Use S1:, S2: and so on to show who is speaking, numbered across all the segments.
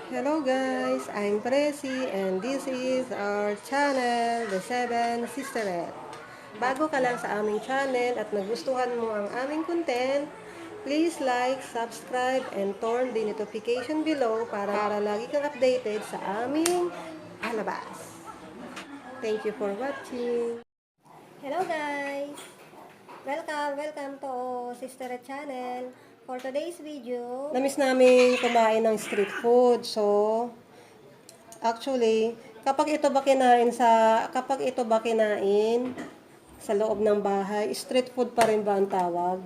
S1: Hello guys, I'm Presi and this is our channel, The Seven Sisterette. Bago ka lang sa aming channel at nagustuhan mo ang aming content, please like, subscribe, and turn the notification below para lagi kang updated sa aming palabas. Thank you for watching. Hello guys! Welcome to Sisterette channel. For today's video, namiss namin kumain ng street food. So, actually, kapag ito ba kinain sa loob ng bahay, street food pa rin ba ang tawag?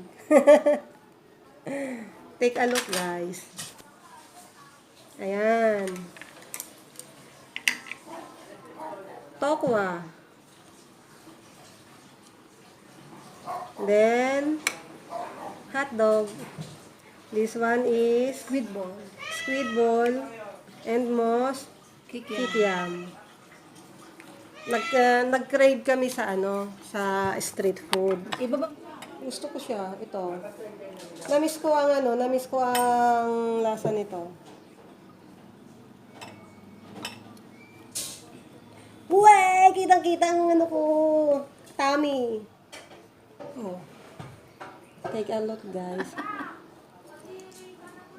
S1: Take a look, guys. Ayan. Tokwa. Then, hot dog. This one is squid ball, and most kikiam. Nag-crave kami sa sa street food.
S2: Iba ba?
S1: Gusto ko siya, ito. Namiss ko ang lasa nito. Uwe! Kitang-kita ang ko. Tummy. Oh. Take a look, guys.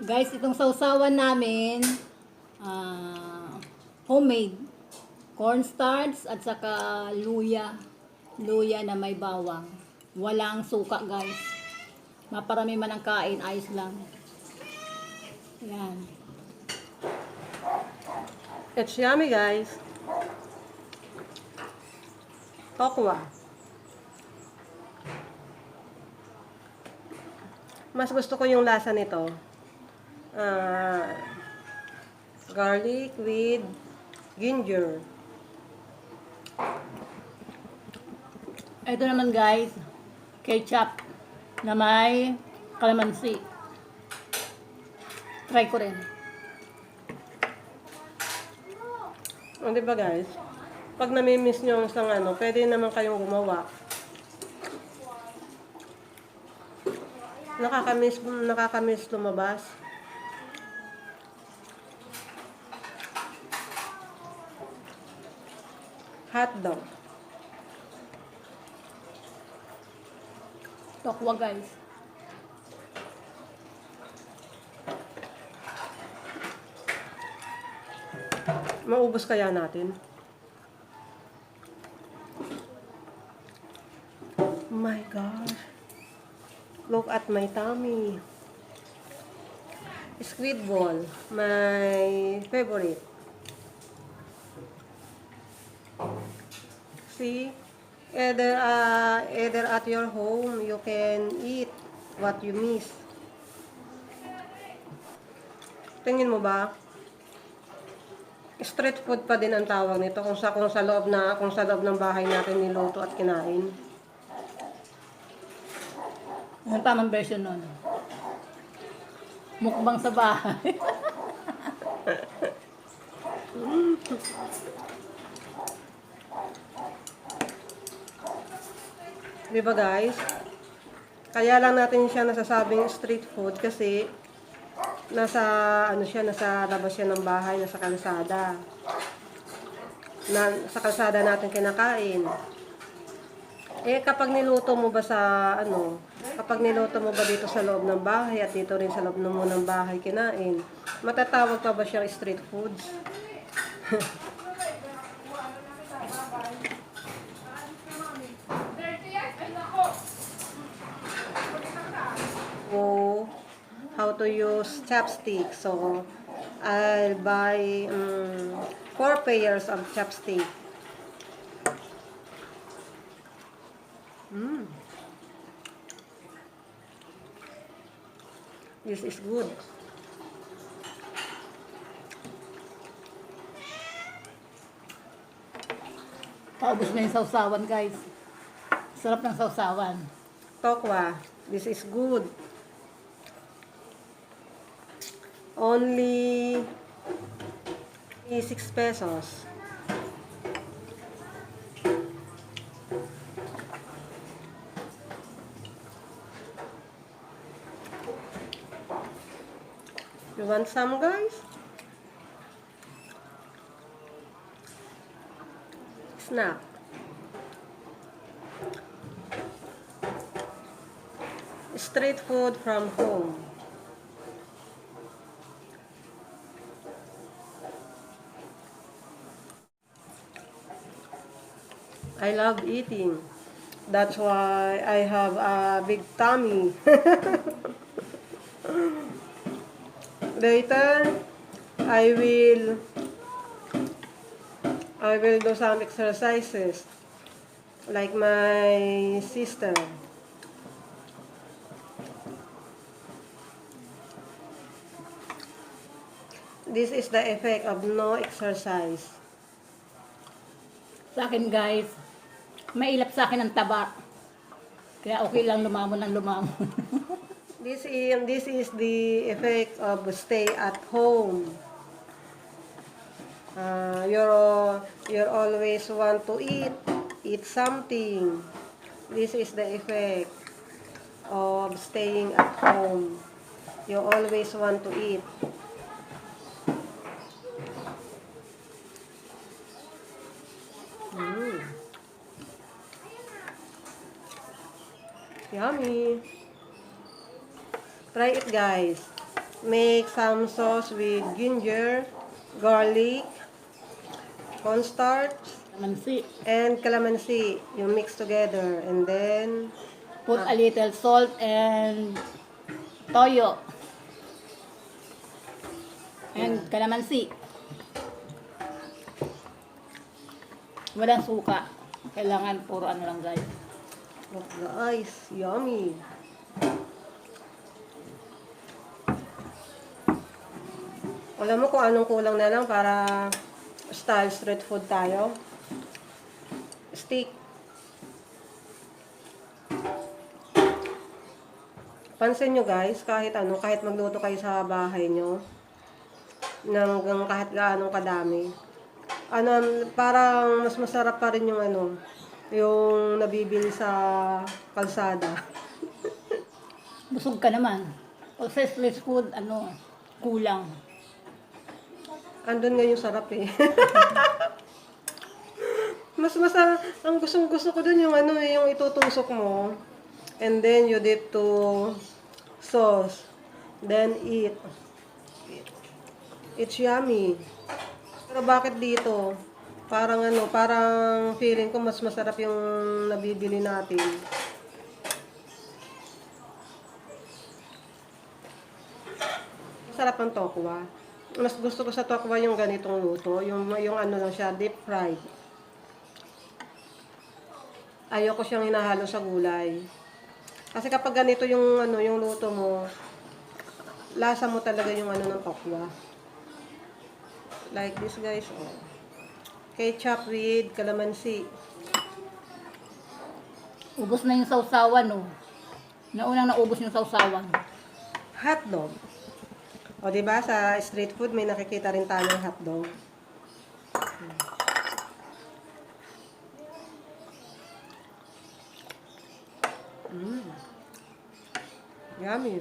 S2: Guys, itong sausawan namin, homemade. Cornstarch at saka luya. Luya na may bawang. Walang suka, guys. Maparami man ang kain, ayos lang. Yan.
S1: It's yummy, guys. Tokwa. Mas gusto ko yung lasa nito. Garlic with ginger.
S2: Ito naman, guys, ketchup na may calamansi. Try ko rin.
S1: O, diba, guys? Pag namimiss nyo isang pwede naman kayong gumawa. Nakakamiss lumabas. Hot dog.
S2: Tokwa, guys.
S1: Maubos kaya natin? My gosh. Look at my tummy. Squid ball, my favorite. See, either at your home you can eat what you miss. Tingin mo ba? Street food pa din ang tawag nito kung sa loob ng bahay natin niluto at kinain.
S2: Ang tamang version nun. Mukbang sa bahay.
S1: Diba, guys? Kaya lang natin siya nasasabing street food kasi nasa labas siya ng bahay, nasa kalsada. Sa kalsada natin kinakain. Kapag niluto mo ba dito sa loob ng bahay at dito rin sa loob ng bahay kinain, matatawag pa ba siyang street foods? So, how to use chopstick. So, I'll buy 4 pairs of chopstick. This is good.
S2: Paubos na yung sausawan, guys. Sarap ng sausawan.
S1: Tokwa, this is good. Only 6 pesos. You want some, guys? snack. Street food from home. I love eating. That's why I have a big tummy. Later, I will I will do some exercises like my sister. This is the effect of no exercise.
S2: Sa akin guys, mailap sa akin ang taba. Kaya okay lang lumamon ng lumamon.
S1: This is the effect of stay at home. You're always want to eat something. This is the effect of staying at home. You always want to eat. Yummy. Try it, guys. Make some sauce with ginger, garlic, cornstarch,
S2: Mansi.
S1: and calamansi. You mix together and then
S2: Put a little salt and toyo. And kalamansi. Walang suka. Kailangan puro ano lang guys.
S1: oh, guys, yummy. Alam mo kung anong kulang na lang para style street food tayo? Steak. Pansin nyo guys, kahit magluto kayo sa bahay nyo, ng kahit gaano kadami, parang mas masarap pa rin yung nabibili sa kalsada.
S2: Busog ka naman. O sa street food, kulang.
S1: Andun nga yung sarap eh. Ang gustong-gusto ko dun yung yung itutusok mo. And then you dip to sauce. Then eat. It's yummy. Pero bakit dito? Parang feeling ko mas masarap yung nabibili natin. Masarap ang tokwa. Mas gusto ko sa tokwa yung ganitong luto, yung ano lang siya, deep fried. Ayoko siyang hinahalo sa gulay. Kasi kapag ganito yung yung luto mo, lasa mo talaga yung ng tokwa. Like this guys, oh. Ketchup with calamansi.
S2: Ubos na yung sausawan, no. Naunang naubos yung sausawan.
S1: Hotdog. O, diba, sa street food, may nakikita rin tayong hotdog. Yummy.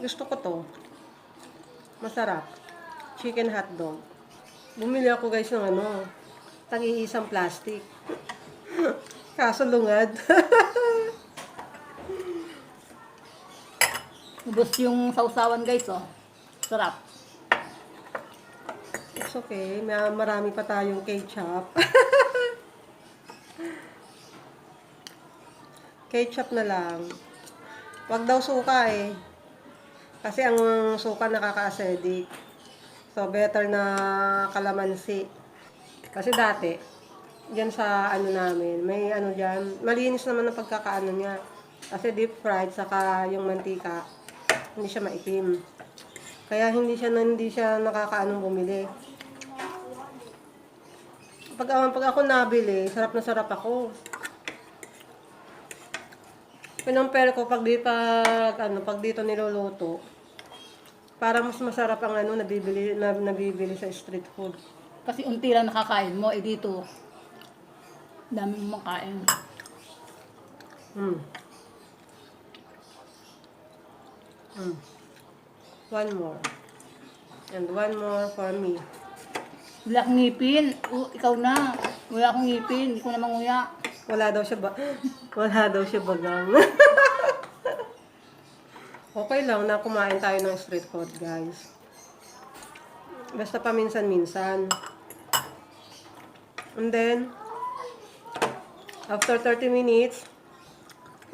S1: Gusto ko to. Masarap. Chicken hotdog. Bumili ako guys ng tag-iisang plastic. Kaso lungad.
S2: Ubos yung sausawan guys, oh. Sarap.
S1: It's okay. Marami pa tayong ketchup. Ketchup na lang. Wag daw suka eh. Kasi ang suka nakaka-acidic. So, better na kalamansi. Kasi dati, dyan sa namin, may dyan, malinis naman ang pagkakaano niya. Kasi deep fried, saka yung mantika, hindi siya maitim. Kaya hindi siya nakakaanong bumili. Pag ako nabili, sarap na sarap ako. Pinumpare ko pag dito niluluto, para mas masarap ang nabibili sa street food.
S2: Kasi unti lang nakakain mo, dito, daming makain.
S1: One more. And one more for me.
S2: Wala akong ngipin. Ikaw na. Wala akong ngipin. Hindi ko na manguya.
S1: Wala daw siya wala daw siya bagang. Okay lang na kumain tayo ng street food, guys. Basta paminsan-minsan. And then, after 30 minutes,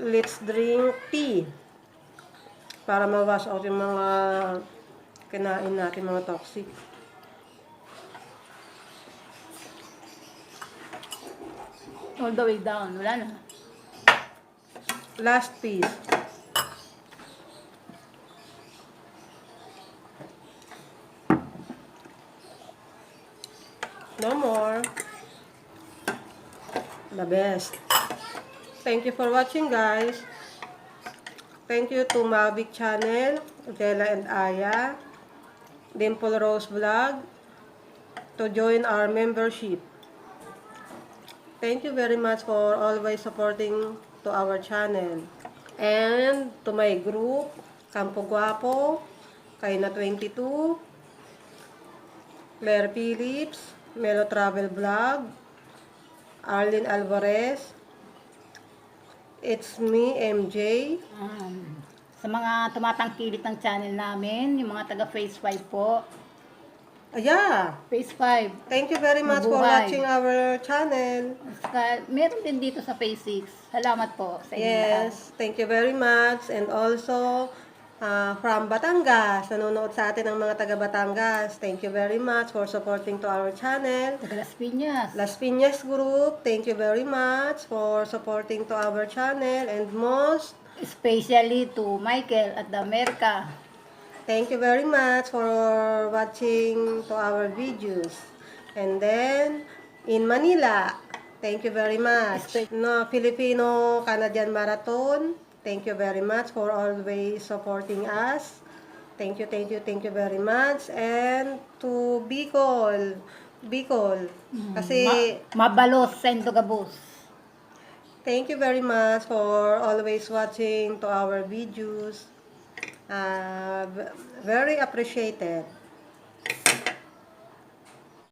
S1: let's drink tea. Para ma-wash out yung mga kinain natin, mga toxic.
S2: All the way down. Wala na.
S1: Last piece. No more. The best. Thank you for watching, guys. Thank you to Mavic Channel, Dela and Aya, Dimple Rose Vlog, to join our membership. Thank you very much for always supporting to our channel. And to my group, Campo Guapo, Kaina 22, Claire Phillips, Melo Travel Vlog, Arlene Alvarez, it's me, MJ.
S2: Sa mga tumatangkilik ng channel namin, yung mga taga Phase 5 po.
S1: Yeah.
S2: Phase 5.
S1: Thank you very much for
S2: Mabuhay.
S1: watching our channel.
S2: Saka, meron din dito sa Phase 6. Salamat po sa inyo lahat.
S1: Yes, thank you very much. And also, from Batangas, nanonood sa atin ang mga taga Batangas. Thank you very much for supporting to our channel.
S2: Taga Las Piñas.
S1: Las Piñas Group, thank you very much for supporting to our channel. And most,
S2: Especially to Michael at the America.
S1: thank you very much for watching to our videos. And then, in Manila, thank you very much. No, Filipino-Canadian Marathon, thank you very much for always supporting us. Thank you, thank you, thank you very much. And to Bicol, kasi
S2: Mabalos, Sento Gabos.
S1: thank you very much for always watching to our videos. Very appreciated.